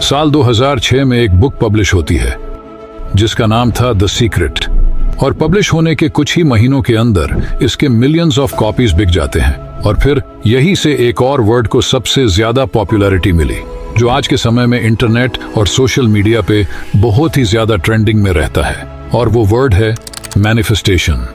साल 2006 में एक बुक पब्लिश होती है जिसका नाम था द सीक्रेट, और पब्लिश होने के कुछ ही महीनों के अंदर इसके मिलियंस ऑफ कॉपीज बिक जाते हैं। और फिर यही से एक और वर्ड को सबसे ज्यादा पॉपुलैरिटी मिली, जो आज के समय में इंटरनेट और सोशल मीडिया पे बहुत ही ज्यादा ट्रेंडिंग में रहता है, और वो वर्ड है मैनिफेस्टेशन।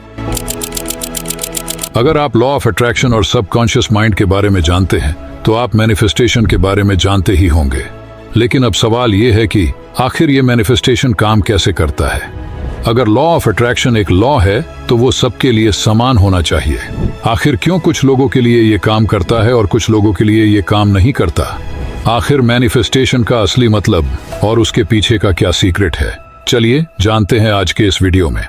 अगर आप लॉ ऑफ अट्रैक्शन और सबकॉन्शियस माइंड के बारे में जानते हैं तो आप मैनिफेस्टेशन के बारे में जानते ही होंगे। लेकिन अब सवाल ये है कि आखिर ये मैनिफेस्टेशन काम कैसे करता है। अगर लॉ ऑफ अट्रैक्शन एक लॉ है तो वो सबके लिए समान होना चाहिए। आखिर क्यों कुछ लोगों के लिए ये काम करता है और कुछ लोगों के लिए ये काम नहीं करता। आखिर मैनिफेस्टेशन का असली मतलब और उसके पीछे का क्या सीक्रेट है, चलिए जानते हैं आज के इस वीडियो में।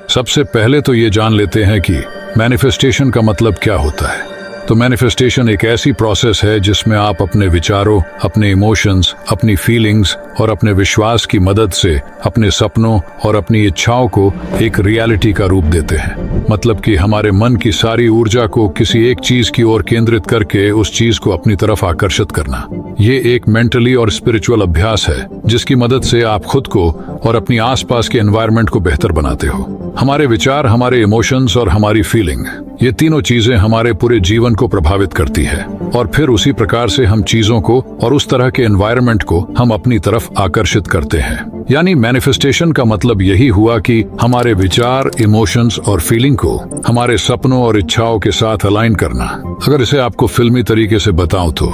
सबसे पहले तो ये जान लेते हैं कि मैनिफेस्टेशन का मतलब क्या होता है। तो मैनिफेस्टेशन एक ऐसी प्रोसेस है जिसमें आप अपने विचारों, अपने इमोशंस, अपनी फीलिंग्स और अपने विश्वास की मदद से अपने सपनों और अपनी इच्छाओं को एक रियलिटी का रूप देते हैं। मतलब कि हमारे मन की सारी ऊर्जा को किसी एक चीज की ओर केंद्रित करके उस चीज को अपनी तरफ आकर्षित करना। ये एक मेंटली और स्पिरिचुअल अभ्यास है जिसकी मदद से आप खुद को और अपनी आसपास के एनवायरनमेंट को बेहतर बनाते हो। हमारे विचार, हमारे इमोशंस और हमारी फीलिंग, ये तीनों चीजें हमारे पूरे जीवन को प्रभावित करती है, और फिर उसी प्रकार से हम चीजों को और उस तरह के एनवायरनमेंट को हम अपनी तरफ आकर्षित करते हैं। यानी मैनिफेस्टेशन का मतलब यही हुआ कि हमारे विचार, इमोशंस और फीलिंग को हमारे सपनों और इच्छाओं के साथ अलाइन करना। अगर इसे आपको फिल्मी तरीके से बताऊं तो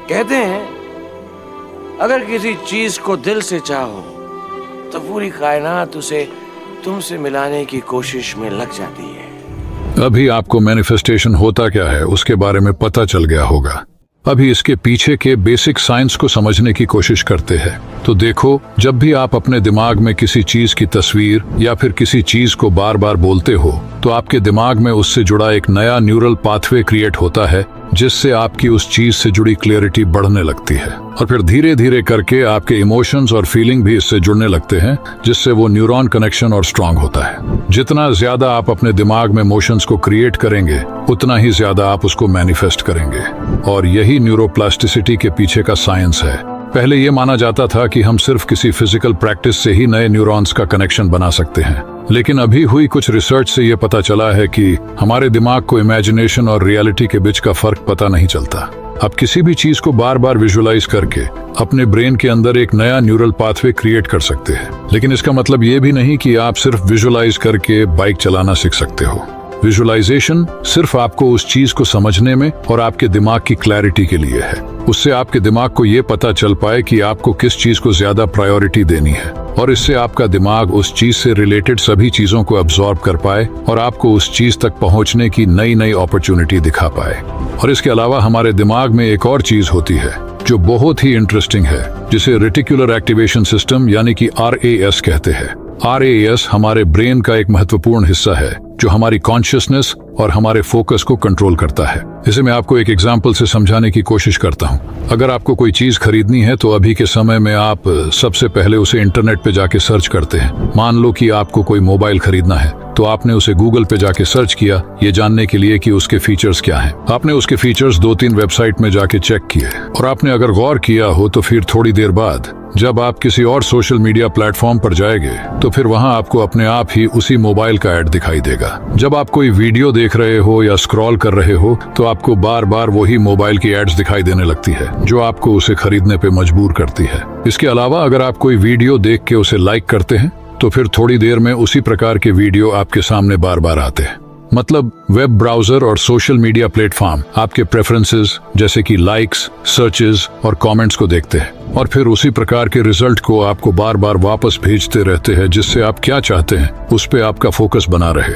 कहते हैं अगर किसी चीज को दिल से चाहो तो पूरी कायनात उसे तुमसे मिलाने की कोशिश में लग जाती है। अभी आपको मैनिफेस्टेशन होता क्या है उसके बारे में पता चल गया होगा। अभी इसके पीछे के बेसिक साइंस को समझने की कोशिश करते हैं। तो देखो, जब भी आप अपने दिमाग में किसी चीज की तस्वीर या फिर किसी चीज को बार बार बोलते हो तो आपके दिमाग में उससे जुड़ा एक नया न्यूरल पाथवे क्रिएट होता है, जिससे आपकी उस चीज से जुड़ी क्लैरिटी बढ़ने लगती है, और फिर धीरे धीरे करके आपके इमोशंस और फीलिंग भी इससे जुड़ने लगते हैं, जिससे वो न्यूरॉन कनेक्शन और स्ट्रांग होता है। जितना ज्यादा आप अपने दिमाग में इमोशंस को क्रिएट करेंगे उतना ही ज्यादा आप उसको मैनिफेस्ट करेंगे, और यही न्यूरोप्लास्टिसिटी के पीछे का साइंस है। पहले ये माना जाता था कि हम सिर्फ किसी फिजिकल प्रैक्टिस से ही नए न्यूरॉन्स का कनेक्शन बना सकते हैं, लेकिन अभी हुई कुछ रिसर्च से ये पता चला है कि हमारे दिमाग को इमेजिनेशन और रियलिटी के बीच का फर्क पता नहीं चलता। आप किसी भी चीज को बार बार विजुअलाइज करके अपने ब्रेन के अंदर एक नया न्यूरल पाथवे क्रिएट कर सकते हैं, लेकिन इसका मतलब ये भी नहीं कि आप सिर्फ विजुअलाइज करके बाइक चलाना सीख सकते हो। विजुअलाइजेशन सिर्फ आपको उस चीज को समझने में और आपके दिमाग की क्लैरिटी के लिए है। उससे आपके दिमाग को ये पता चल पाए कि आपको किस चीज को ज्यादा प्रायोरिटी देनी है, और इससे आपका दिमाग उस चीज से रिलेटेड सभी चीजों को अब्सॉर्ब कर पाए और आपको उस चीज तक पहुंचने की नई नई अपॉर्चुनिटी दिखा पाए। और इसके अलावा हमारे दिमाग में एक और चीज होती है जो बहुत ही इंटरेस्टिंग है, जिसे रेटिकुलर एक्टिवेशन सिस्टम यानी कि RAS कहते हैं। RAS हमारे ब्रेन का एक महत्वपूर्ण हिस्सा है जो हमारी कॉन्शियसनेस और हमारे फोकस को कंट्रोल करता है। इसे मैं आपको एक एग्जाम्पल से समझाने की कोशिश करता हूँ। अगर आपको कोई चीज खरीदनी है तो अभी के समय में आप सबसे पहले उसे इंटरनेट पे जाके सर्च करते हैं। मान लो कि आपको कोई मोबाइल खरीदना है तो आपने उसे गूगल पे जाके सर्च किया, ये जानने के लिए कि उसके फीचर्स क्या हैं। आपने उसके फीचर्स 2-3 वेबसाइट में जाके चेक किए, और आपने अगर गौर किया हो तो फिर थोड़ी देर बाद जब आप किसी और सोशल मीडिया प्लेटफॉर्म पर जाएंगे तो फिर वहां आपको अपने आप ही उसी मोबाइल का ऐड दिखाई देगा। जब आप कोई वीडियो देख रहे हो या स्क्रॉल कर रहे हो तो आपको बार बार वही मोबाइल की एड्स दिखाई देने लगती है, जो आपको उसे खरीदने पे मजबूर करती है। इसके अलावा अगर आप कोई वीडियो देख के उसे लाइक करते हैं तो फिर थोड़ी देर में उसी प्रकार के वीडियो आपके सामने बार बार आते हैं। मतलब वेब ब्राउजर और सोशल मीडिया प्लेटफॉर्म आपके प्रेफरेंसेस जैसे कि लाइक्स, सर्चेस और कमेंट्स को देखते हैं, और फिर उसी प्रकार के रिजल्ट को आपको बार बार वापस भेजते रहते हैं, जिससे आप क्या चाहते हैं उस पे आपका फोकस बना रहे।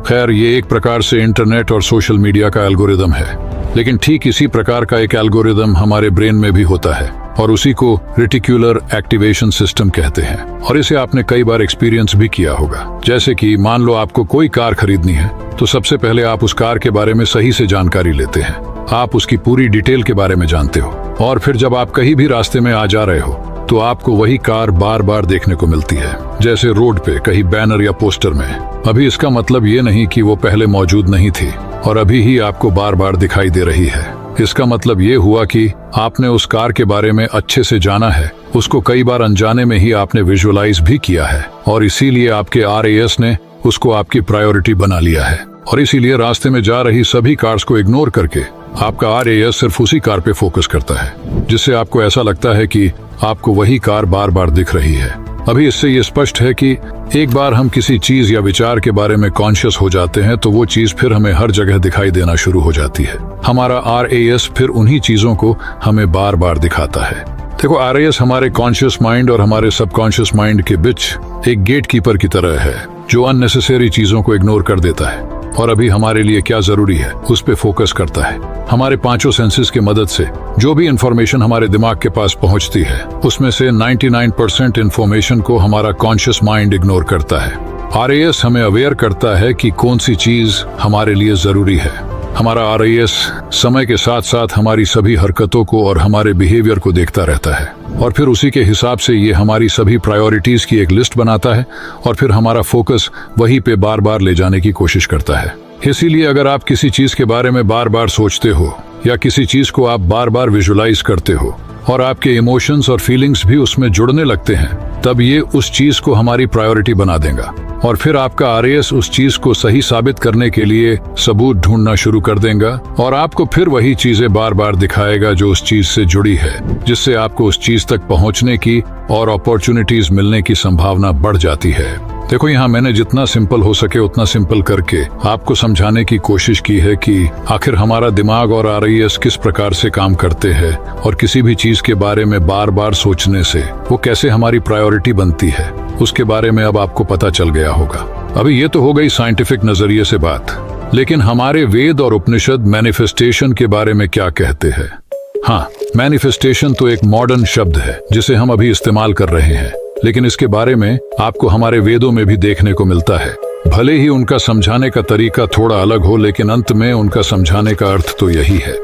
खैर, ये एक प्रकार से इंटरनेट और सोशल मीडिया का एल्गोरिदम है, लेकिन ठीक इसी प्रकार का एक एल्गोरिदम हमारे ब्रेन में भी होता है, और उसी को रेटिकुलर एक्टिवेशन सिस्टम कहते हैं। और इसे आपने कई बार एक्सपीरियंस भी किया होगा। जैसे कि मान लो आपको कोई कार खरीदनी है तो सबसे पहले आप उस कार के बारे में सही से जानकारी लेते हैं। आप उसकी पूरी डिटेल के बारे में जानते हो, और फिर जब आप कहीं भी रास्ते में आ जा रहे हो तो आपको वही कार बार बार देखने को मिलती है, जैसे रोड पे कहीं बैनर या पोस्टर में। अभी इसका मतलब ये नहीं कि वो पहले मौजूद नहीं थी और अभी ही आपको बार बार दिखाई दे रही है। इसका मतलब ये हुआ कि आपने उस कार के बारे में अच्छे से जाना है, उसको कई बार अनजाने में ही आपने विजुअलाइज भी किया है और इसीलिए आपके RAS ने उसको आपकी प्रायोरिटी बना लिया है। और इसीलिए रास्ते में जा रही सभी कार्स को इग्नोर करके आपका RAS सिर्फ उसी कार पे फोकस करता है, जिससे आपको ऐसा लगता है कि आपको वही कार बार बार दिख रही है। अभी इससे ये स्पष्ट है कि एक बार हम किसी चीज या विचार के बारे में कॉन्शियस हो जाते हैं तो वो चीज फिर हमें हर जगह दिखाई देना शुरू हो जाती है। हमारा RAS फिर उन्हीं चीजों को हमें बार बार दिखाता है। देखो, RAS हमारे कॉन्शियस माइंड और हमारे सबकॉन्शियस माइंड के बीच एक गेट कीपर की तरह है, जो अननेसेसरी चीजों को इग्नोर कर देता है और अभी हमारे लिए क्या जरूरी है उस पे फोकस करता है। हमारे पांचों सेंसेस की मदद से जो भी इंफॉर्मेशन हमारे दिमाग के पास पहुंचती है, उसमें से 99% इंफॉर्मेशन को हमारा कॉन्शियस माइंड इग्नोर करता है। RAS हमें अवेयर करता है कि कौन सी चीज हमारे लिए जरूरी है। हमारा RAS समय के साथ साथ हमारी सभी हरकतों को और हमारे बिहेवियर को देखता रहता है और फिर उसी के हिसाब से ये हमारी सभी प्रायोरिटीज की एक लिस्ट बनाता है और फिर हमारा फोकस वहीं पे बार बार ले जाने की कोशिश करता है। इसीलिए अगर आप किसी चीज के बारे में बार बार सोचते हो या किसी चीज को आप बार बार विजुलाइज करते हो और आपके इमोशंस और फीलिंग्स भी उसमें जुड़ने लगते हैं, तब ये उस चीज को हमारी प्रायोरिटी बना देगा और फिर आपका RAS उस चीज को सही साबित करने के लिए सबूत ढूंढना शुरू कर देगा और आपको फिर वही चीजें बार बार दिखाएगा जो उस चीज से जुड़ी है, जिससे आपको उस चीज तक पहुंचने की और अपॉर्चुनिटीज मिलने की संभावना बढ़ जाती है। देखो, यहाँ मैंने जितना सिंपल हो सके उतना सिंपल करके आपको समझाने की कोशिश की है कि आखिर हमारा दिमाग और RAS किस प्रकार से काम करते हैं और किसी भी चीज के बारे में बार बार सोचने से वो कैसे हमारी प्रायोरिटी बनती है, उसके बारे में अब आपको पता चल गया होगा। अभी ये तो हो गई साइंटिफिक नजरिए से बात, लेकिन हमारे वेद और उपनिषद मैनिफेस्टेशन के बारे में क्या कहते हैं? हाँ, मैनिफेस्टेशन तो एक मॉडर्न शब्द है जिसे हम अभी इस्तेमाल कर रहे हैं, लेकिन इसके बारे में आपको हमारे वेदों में भी देखने को मिलता है। भले ही उनका समझाने का तरीका थोड़ा अलग हो, लेकिन अंत में उनका समझाने का अर्थ तो यही है।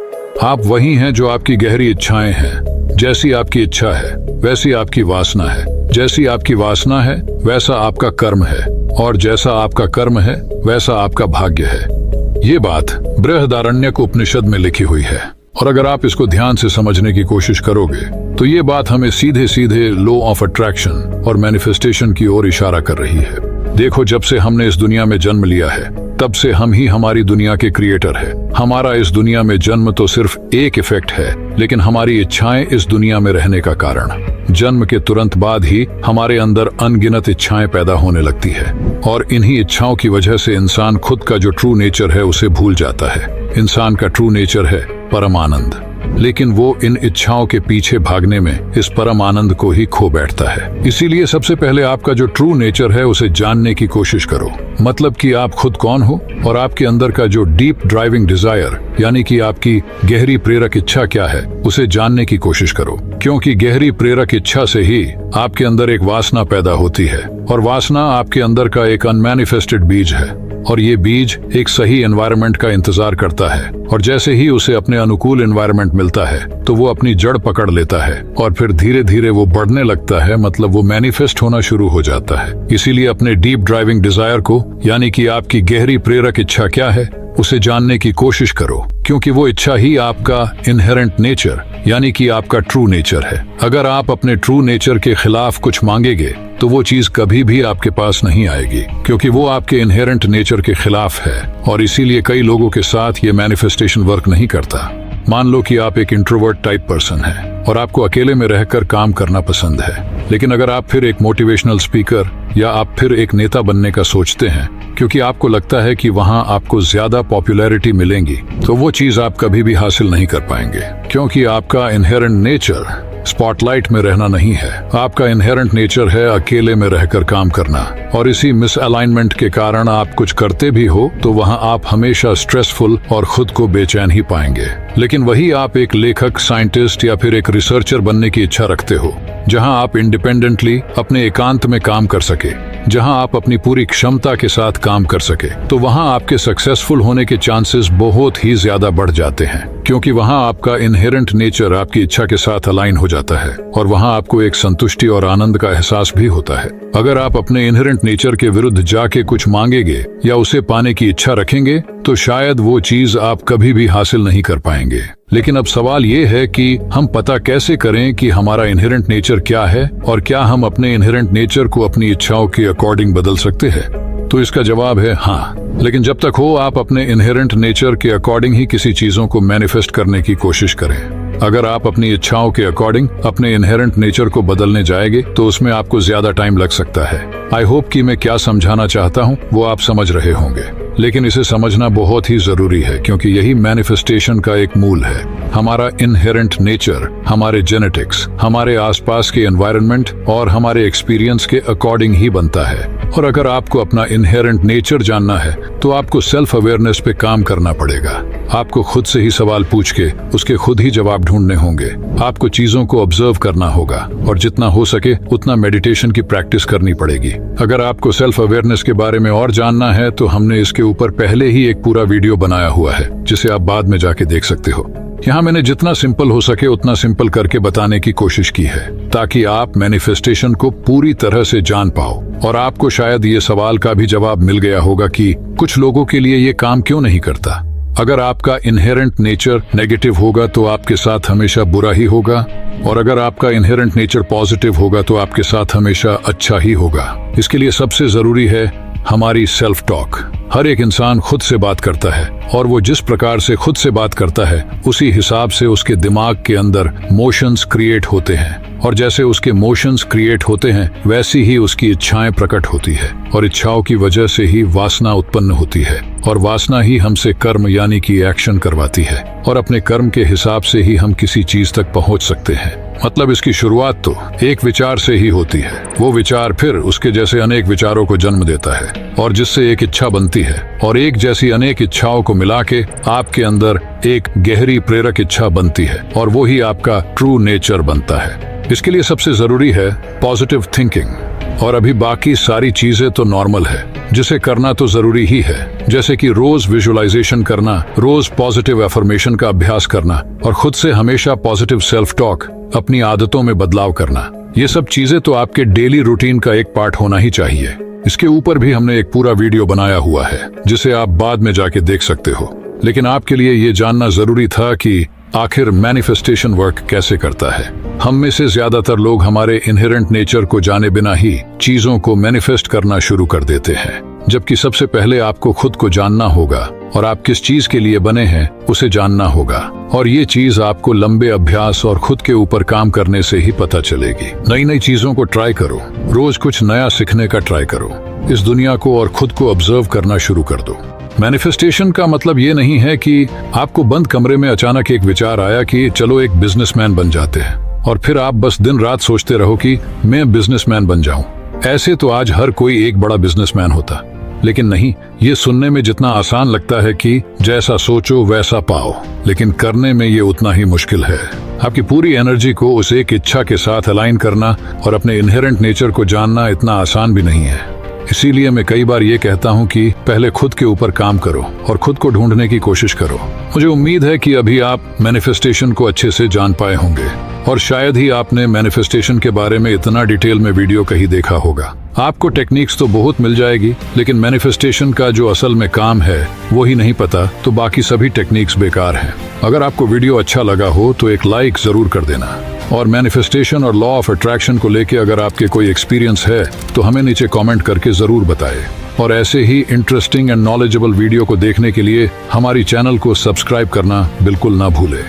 आप वही हैं जो आपकी गहरी इच्छाएं हैं। जैसी आपकी इच्छा है वैसी आपकी वासना है, जैसी आपकी वासना है वैसा आपका कर्म है और जैसा आपका कर्म है वैसा आपका भाग्य है। ये बात बृहदारण्यक उपनिषद में लिखी हुई है और अगर आप इसको ध्यान से समझने की कोशिश करोगे तो ये बात हमें सीधे सीधे लॉ ऑफ अट्रैक्शन और मैनिफेस्टेशन की ओर इशारा कर रही है। देखो, जब से हमने इस दुनिया में जन्म लिया है तब से हम ही हमारी दुनिया के क्रिएटर है। हमारा इस दुनिया में जन्म तो सिर्फ एक इफेक्ट है, लेकिन हमारी इच्छाएं इस दुनिया में रहने का कारण। जन्म के तुरंत बाद ही हमारे अंदर अनगिनत इच्छाएं पैदा होने लगती है और इन्हीं इच्छाओं की वजह से इंसान खुद का जो ट्रू नेचर है उसे भूल जाता है। इंसान का ट्रू नेचर है परम आनंद, लेकिन वो इन इच्छाओं के पीछे भागने में इस परम आनंद को ही खो बैठता है। इसीलिए सबसे पहले आपका जो ट्रू नेचर है उसे जानने की कोशिश करो, मतलब कि आप खुद कौन हो और आपके अंदर का जो डीप ड्राइविंग डिजायर यानी कि आपकी गहरी प्रेरक इच्छा क्या है उसे जानने की कोशिश करो, क्योंकि गहरी प्रेरक इच्छा से ही आपके अंदर एक वासना पैदा होती है और वासना आपके अंदर का एक अनमैनिफेस्टेड बीज है और ये बीज एक सही एनवायरनमेंट का इंतजार करता है और जैसे ही उसे अपने अनुकूल एनवायरनमेंट मिलता है तो वो अपनी जड़ पकड़ लेता है और फिर धीरे धीरे वो बढ़ने लगता है, मतलब वो मैनिफेस्ट होना शुरू हो जाता है। इसीलिए अपने डीप ड्राइविंग डिजायर को यानी कि आपकी गहरी प्रेरक इच्छा क्या है उसे जानने की कोशिश करो, क्योंकि वो इच्छा ही आपका इनहेरेंट नेचर यानी कि आपका ट्रू नेचर है। अगर आप अपने ट्रू नेचर के खिलाफ कुछ मांगेंगे तो वो चीज कभी भी आपके पास नहीं आएगी, क्योंकि वो आपके इनहेरेंट नेचर के खिलाफ है और इसीलिए कई लोगों के साथ ये मैनिफेस्टेशन वर्क नहीं करता। मान लो कि आप एक इंट्रोवर्ट टाइप पर्सन है और आपको अकेले में रहकर काम करना पसंद है, लेकिन अगर आप फिर एक मोटिवेशनल स्पीकर या आप फिर एक नेता बनने का सोचते हैं क्योंकि आपको लगता है कि वहां आपको ज्यादा पॉपुलैरिटी मिलेगी, तो वो चीज आप कभी भी हासिल नहीं कर पाएंगे, क्योंकि आपका इनहेरेंट नेचर स्पॉटलाइट में रहना नहीं है। आपका इनहेरेंट नेचर है अकेले में रहकर काम करना और इसी मिसअलाइनमेंट के कारण आप कुछ करते भी हो तो वहां आप हमेशा स्ट्रेसफुल और खुद को बेचैन ही पाएंगे। लेकिन वही आप एक लेखक, साइंटिस्ट या फिर एक रिसर्चर बनने की इच्छा रखते हो जहां आप इंडिपेंडेंटली अपने एकांत में काम कर सके, जहां आप अपनी पूरी क्षमता के साथ काम कर सके, तो वहां आपके सक्सेसफुल होने के चांसेस बहुत ही ज्यादा बढ़ जाते हैं, क्योंकि वहां आपका इनहेरेंट नेचर आपकी इच्छा के साथ अलाइन हो जाता है और वहां आपको एक संतुष्टि और आनंद का एहसास भी होता है। अगर आप अपने इनहेरेंट नेचर के विरुद्ध जाके कुछ मांगेंगे या उसे पाने की इच्छा रखेंगे, तो शायद वो चीज आप कभी भी हासिल नहीं कर पाएंगे। लेकिन अब सवाल ये है कि हम पता कैसे करें कि हमारा इनहेरेंट नेचर क्या है और क्या हम अपने इनहेरेंट नेचर को अपनी इच्छाओं के अकॉर्डिंग बदल सकते हैं। तो इसका जवाब है हाँ, लेकिन जब तक हो आप अपने इनहेरेंट नेचर के अकॉर्डिंग ही किसी चीजों को मैनिफेस्ट करने की कोशिश करें। अगर आप अपनी इच्छाओं के अकॉर्डिंग अपने इनहेरेंट नेचर को बदलने जाएंगे तो उसमें आपको ज्यादा टाइम लग सकता है। आई होप कि मैं क्या समझाना चाहता हूँ वो आप समझ रहे होंगे, लेकिन इसे समझना बहुत ही जरूरी है, क्योंकि यही मैनिफेस्टेशन का एक मूल है। हमारा इनहेरेंट नेचर हमारे जेनेटिक्स, हमारे आसपास के एनवायरनमेंट और हमारे एक्सपीरियंस के अकॉर्डिंग ही बनता है। और अगर आपको अपना इनहेरेंट नेचर जानना है तो आपको सेल्फ अवेयरनेस पे काम करना पड़ेगा। आपको खुद से ही सवाल पूछ के उसके खुद ही जवाब ढूंढने होंगे। आपको चीजों को ऑब्जर्व करना होगा और जितना हो सके उतना मेडिटेशन की प्रैक्टिस करनी पड़ेगी। अगर आपको सेल्फ अवेयरनेस के बारे में और जानना है तो हमने इसके ऊपर पहले ही एक पूरा वीडियो बनाया हुआ है, जिसे आप बाद में जाके देख सकते हो। यहाँ मैंने जितना सिंपल हो सके उतना सिंपल करके बताने की कोशिश की है, ताकि आप मैनिफेस्टेशन को पूरी तरह से जान पाओ। और आपको शायद ये सवाल का भी जवाब मिल गया होगा कि कुछ लोगों के लिए ये काम क्यों नहीं करता। अगर आपका इनहेरेंट नेचर नेगेटिव होगा तो आपके साथ हमेशा बुरा ही होगा, और अगर आपका इनहेरेंट नेचर पॉजिटिव होगा तो आपके साथ हमेशा अच्छा ही होगा। इसके लिए सबसे जरूरी है हमारी सेल्फ टॉक। हर एक इंसान खुद से बात करता है, और वो जिस प्रकार से खुद से बात करता है उसी हिसाब से उसके दिमाग के अंदर मोशंस क्रिएट होते हैं, और जैसे उसके मोशंस क्रिएट होते हैं वैसी ही उसकी इच्छाएं प्रकट होती है, और इच्छाओं की वजह से ही वासना उत्पन्न होती है, और वासना ही हमसे कर्म यानी कि एक्शन करवाती है, और अपने कर्म के हिसाब से ही हम किसी चीज तक पहुंच सकते हैं। मतलब इसकी शुरुआत तो एक विचार से ही होती है। वो विचार फिर उसके जैसे अनेक विचारों को जन्म देता है, और जिससे एक इच्छा बनती है, और एक जैसी अनेक इच्छाओं को मिला के आपके अंदर एक गहरी प्रेरक इच्छा बनती है, और वो ही आपका ट्रू नेचर बनता है। इसके लिए सबसे जरूरी है पॉजिटिव थिंकिंग, और अभी बाकी सारी चीजें तो नॉर्मल है, जिसे करना तो जरूरी ही है, जैसे कि रोज विजुअलाइजेशन करना, रोज पॉजिटिव एफर्मेशन का अभ्यास करना, और खुद से हमेशा पॉजिटिव सेल्फ टॉक, अपनी आदतों में बदलाव करना। ये सब चीजें तो आपके डेली रूटीन का एक पार्ट होना ही चाहिए। इसके ऊपर भी हमने एक पूरा वीडियो बनाया हुआ है, जिसे आप बाद में जाके देख सकते हो। लेकिन आपके लिए ये जानना जरूरी था कि आखिर मैनिफेस्टेशन वर्क कैसे करता है। हम में से ज्यादातर लोग हमारे इनहेरेंट नेचर को जाने बिना ही चीजों को मैनिफेस्ट करना शुरू कर देते हैं, जबकि सबसे पहले आपको खुद को जानना होगा, और आप किस चीज के लिए बने हैं उसे जानना होगा। और ये चीज आपको लंबे अभ्यास और खुद के ऊपर काम करने से ही पता चलेगी। नई नई चीजों को ट्राई करो, रोज कुछ नया सीखने का ट्राई करो, इस दुनिया को और खुद को ऑब्जर्व करना शुरू कर दो। मैनिफेस्टेशन का मतलब ये नहीं है कि आपको बंद कमरे में अचानक एक विचार आया कि चलो एक बिजनेसमैन बन जाते हैं, और फिर आप बस दिन रात सोचते रहो कि मैं बिजनेसमैन बन जाऊं। ऐसे तो आज हर कोई एक बड़ा बिजनेसमैन होता, लेकिन नहीं, ये सुनने में जितना आसान लगता है कि जैसा सोचो वैसा पाओ, लेकिन करने में ये उतना ही मुश्किल है। आपकी पूरी एनर्जी को उस एक इच्छा के साथ अलाइन करना और अपने इनहेरेंट नेचर को जानना इतना आसान भी नहीं है। इसीलिए मैं कई बार ये कहता हूँ कि पहले खुद के ऊपर काम करो और खुद को ढूंढने की कोशिश करो। मुझे उम्मीद है कि अभी आप मैनिफेस्टेशन को अच्छे से जान पाए होंगे, और शायद ही आपने मैनिफेस्टेशन के बारे में इतना डिटेल में वीडियो कहीं देखा होगा। आपको टेक्निक्स तो बहुत मिल जाएगी, लेकिन मैनिफेस्टेशन का जो असल में काम है वो ही नहीं पता तो बाकी सभी टेक्निक्स बेकार हैं। अगर आपको वीडियो अच्छा लगा हो तो एक लाइक जरूर कर देना, और मैनिफेस्टेशन और लॉ ऑफ अट्रैक्शन को लेके अगर आपके कोई एक्सपीरियंस है तो हमें नीचे कमेंट करके जरूर बताएं। और ऐसे ही इंटरेस्टिंग एंड नॉलेजेबल वीडियो को देखने के लिए हमारी चैनल को सब्सक्राइब करना बिल्कुल ना भूलें।